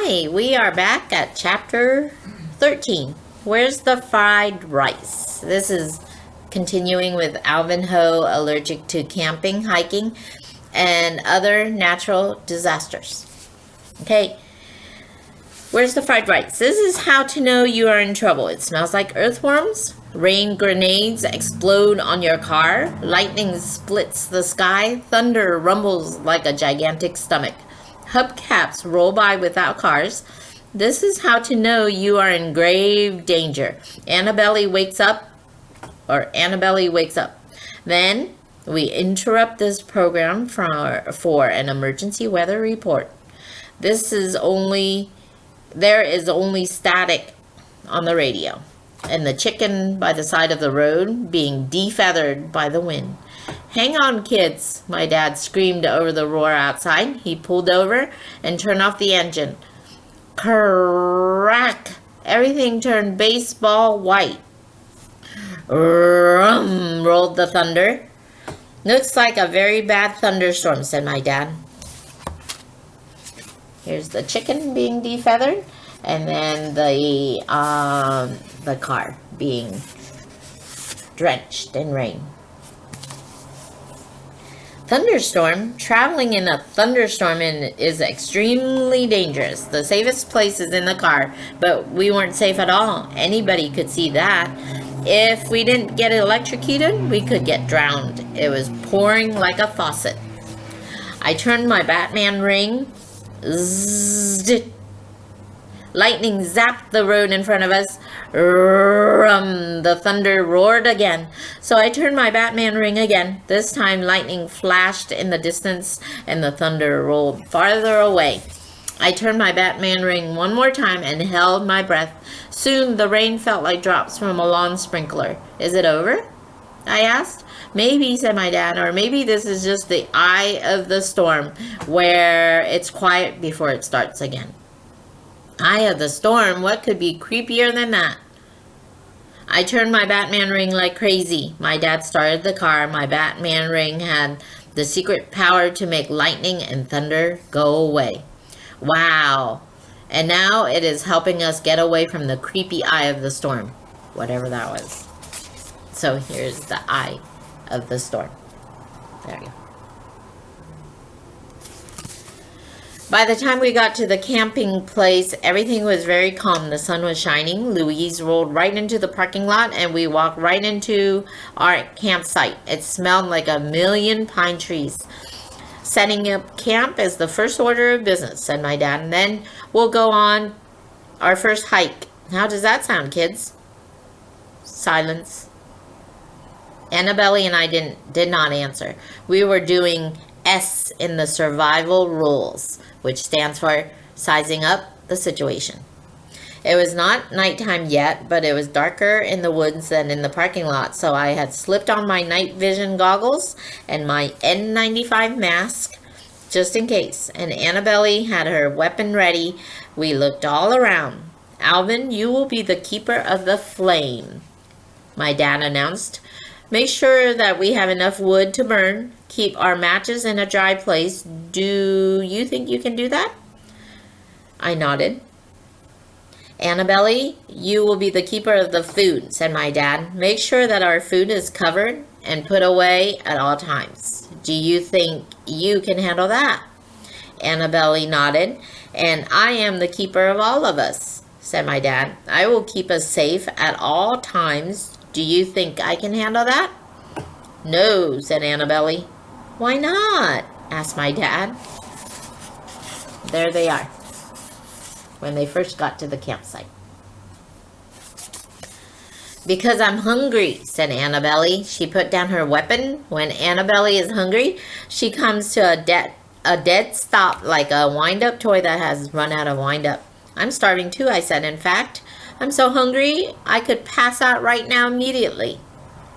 Hi, we are back at chapter 13. Where's the fried rice? This is continuing with Alvin Ho, allergic to camping, hiking, and other natural disasters. Okay, where's the fried rice? This is how to know you are in trouble. It smells like earthworms. Rain grenades explode on your car. Lightning splits the sky. Thunder rumbles like a gigantic stomach. Hubcaps roll by without cars. This is how to know you are in grave danger. Annabelle wakes up. Then we interrupt this program for an emergency weather report. There is only static on the radio, and the chicken by the side of the road being defeathered by the wind. "Hang on, kids," my dad screamed over the roar outside. He pulled over and turned off the engine. Crack! Everything turned baseball white. Rum! Rolled the thunder. "Looks like a very bad thunderstorm," said my dad. Here's the chicken being defeathered, and then the car being drenched in rain. Thunderstorm. Traveling in a thunderstorm is extremely dangerous. The safest place is in the car, but we weren't safe at all. Anybody could see that. If we didn't get electrocuted, we could get drowned. It was pouring like a faucet. I turned my Batman ring. Zzz. Lightning zapped the road in front of us. The thunder roared again. So I turned my Batman ring again. This time lightning flashed in the distance and the thunder rolled farther away. I turned my Batman ring one more time and held my breath. Soon the rain felt like drops from a lawn sprinkler. "Is it over?" I asked. "Maybe," said my dad, "or maybe this is just the eye of the storm where it's quiet before it starts again." Eye of the storm? What could be creepier than that? I turned my Batman ring like crazy. My dad started the car. My Batman ring had the secret power to make lightning and thunder go away. Wow. And now it is helping us get away from the creepy eye of the storm, whatever that was. So here's the eye of the storm. There you go. By the time we got to the camping place, everything was very calm. The sun was shining. Louise rolled right into the parking lot, and we walked right into our campsite. It smelled like a million pine trees. "Setting up camp is the first order of business," said my dad, "and then we'll go on our first hike." "How does that sound, kids?" Silence. Annabelle and I did not answer. We were doing S in the survival rules, which stands for sizing up the situation. It was not nighttime yet, but it was darker in the woods than in the parking lot, so I had slipped on my night vision goggles and my N95 mask just in case, and Annabelle had her weapon ready. We looked all around. "Alvin, you will be the keeper of the flame," my dad announced. "Make sure that we have enough wood to burn. Keep our matches in a dry place. Do you think you can do that?" I nodded. "Annabelle, you will be the keeper of the food," said my dad. "Make sure that our food is covered and put away at all times. Do you think you can handle that?" Annabelle nodded. "And I am the keeper of all of us," said my dad. "I will keep us safe at all times. Do you think I can handle that?" "No," said Annabelle. "Why not?" asked my dad. There they are, when they first got to the campsite. "Because I'm hungry," said Annabelle. She put down her weapon. When Annabelle is hungry, she comes to a dead stop like a wind-up toy that has run out of wind-up. "I'm starving too," I said. "In fact, I'm so hungry I could pass out right now immediately."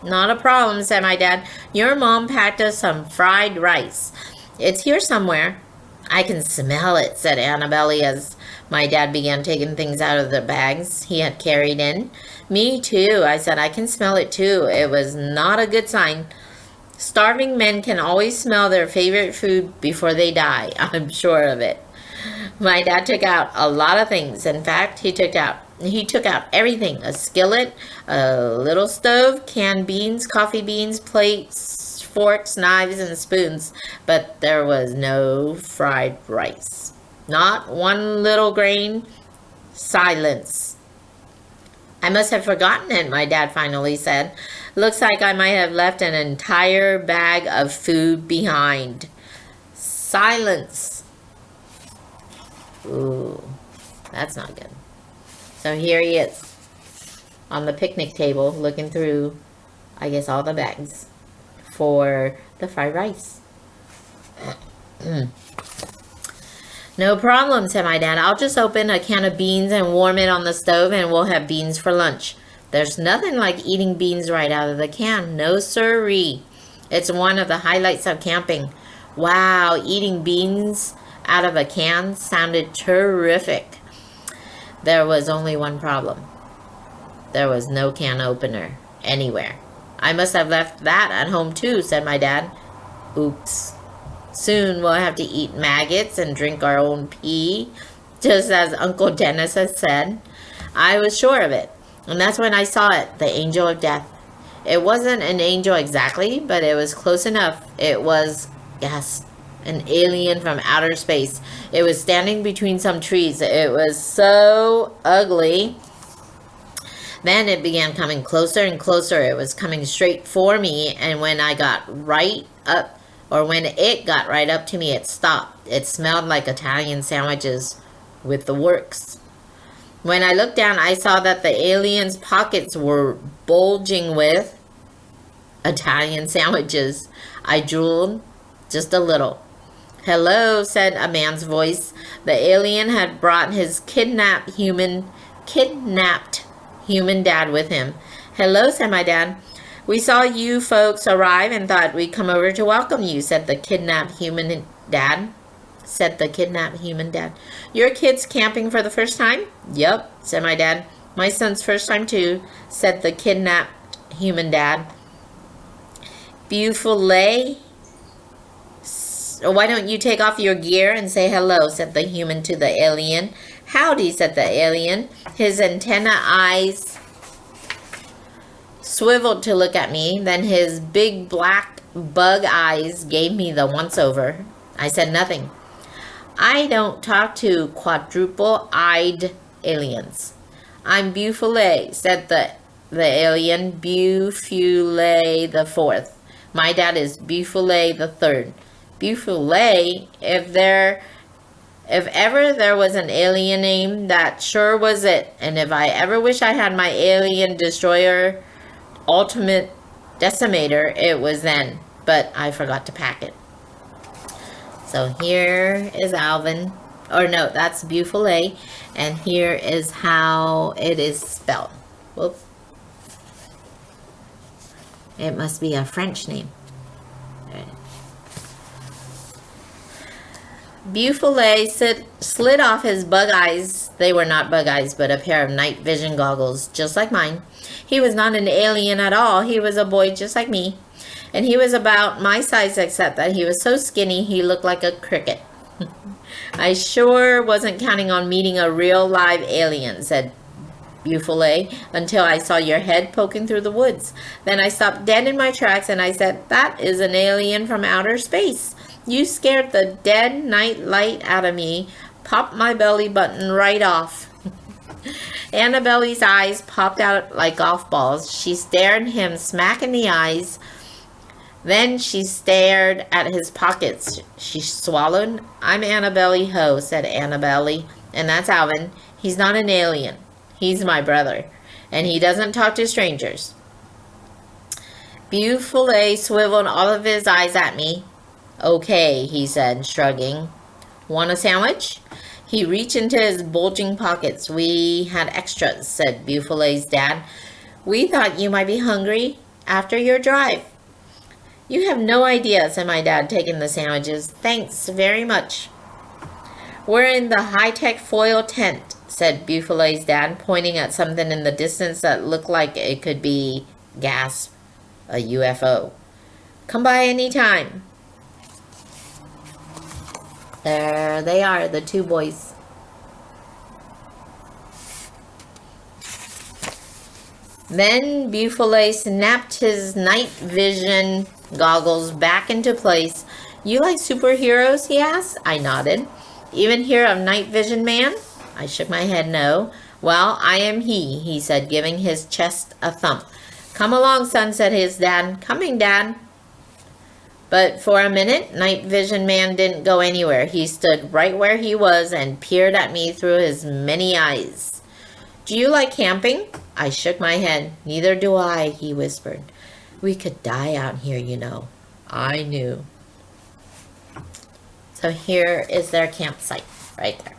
"Not a problem," said my dad. "Your mom packed us some fried rice. It's here somewhere." "I can smell it," said Annabelle as my dad began taking things out of the bags he had carried in. "Me too," I said. "I can smell it too." It was not a good sign. Starving men can always smell their favorite food before they die. I'm sure of it. My dad took out a lot of things. In fact, he took out everything. A skillet, a little stove, canned beans, coffee beans, plates, forks, knives, and spoons. But there was no fried rice. Not one little grain. Silence. I must have forgotten it, my dad finally said. Looks like I might have left an entire bag of food behind. Silence. Ooh, that's not good. So here he is on the picnic table looking through, I guess, all the bags for the fried rice. No problem, said my dad. I'll just open a can of beans and warm it on the stove and we'll have beans for lunch. There's nothing like eating beans right out of the can. No siree. It's one of the highlights of camping. Wow, eating beans out of a can sounded terrific. There was only one problem. There was no can opener anywhere. I must have left that at home too, said my dad. Oops. Soon we'll have to eat maggots and drink our own pee, just as Uncle Dennis had said. I was sure of it, and that's when I saw it, the angel of death. It wasn't an angel exactly, but it was close enough. It was, yes, an alien from outer space. It was standing between some trees. It was so ugly. Then it began coming closer and closer. It was coming straight for me, and when it got right up to me, it stopped. It smelled like Italian sandwiches with the works. When I looked down, I saw that the alien's pockets were bulging with Italian sandwiches. I drooled just a little. Hello, said a man's voice. The alien had brought his kidnapped human dad with him. Hello, said my dad. We saw you folks arrive and thought we'd come over to welcome you, said the kidnapped human dad. Your kids camping for the first time? Yep, said my dad. My son's first time too, said the kidnapped human dad. Beautiful. Why don't you take off your gear and say hello, said the human to the alien. Howdy, said the alien. His antenna eyes swiveled to look at me. Then his big black bug eyes gave me the once-over. I said nothing. I don't talk to quadruple-eyed aliens. I'm Beaufoulet, said the alien. Beaufoulet the fourth. My dad is Beaufoulet the third. Beaufoulet, if ever there was an alien name, that sure was it. And if I ever wish I had my alien destroyer ultimate decimator, it was then. But I forgot to pack it. So here is Alvin. Or no, that's Beaufoulet. And here is how it is spelled. Whoop. It must be a French name. Beaufoulet slid off his bug eyes. They were not bug eyes, but a pair of night vision goggles, just like mine. He was not an alien at all. He was a boy just like me. And he was about my size, except that he was so skinny he looked like a cricket. I sure wasn't counting on meeting a real live alien, said Beaufoulet, until I saw your head poking through the woods. Then I stopped dead in my tracks and I said, that is an alien from outer space. You scared the dead night light out of me. Popped my belly button right off. Annabelle's eyes popped out like golf balls. She stared him smack in the eyes. Then she stared at his pockets. She swallowed. I'm Annabelle Ho, said Annabelle. And that's Alvin. He's not an alien. He's my brother. And he doesn't talk to strangers. Beaufoulet swiveled all of his eyes at me. Okay, he said, shrugging. Want a sandwich? He reached into his bulging pockets. We had extras, said Beaufoulet's dad. We thought you might be hungry after your drive. You have no idea, said my dad, taking the sandwiches. Thanks very much. We're in the high-tech foil tent, said Beaufoulet's dad, pointing at something in the distance that looked like it could be, gasp, a UFO. Come by any time. There they are, the two boys. Then Buffalo snapped his night vision goggles back into place. You like superheroes, he asked. I nodded. Even hear of Night Vision Man? I shook my head no. Well, I am he said, giving his chest a thump. Come along, son, said his dad. Coming, Dad. But for a minute, Night Vision Man didn't go anywhere. He stood right where he was and peered at me through his many eyes. Do you like camping? I shook my head. Neither do I, he whispered. We could die out here, you know. I knew. So here is their campsite, right there.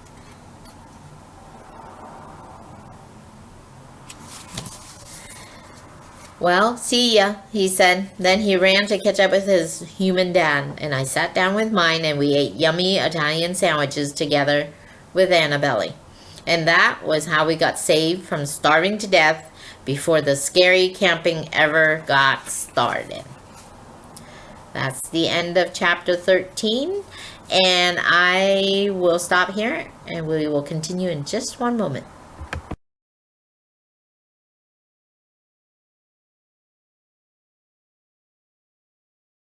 Well, see ya, he said. Then he ran to catch up with his human dad, and I sat down with mine and we ate yummy Italian sandwiches together with Annabelle. And that was how we got saved from starving to death before the scary camping ever got started. That's the end of chapter 13, and I will stop here and we will continue in just one moment.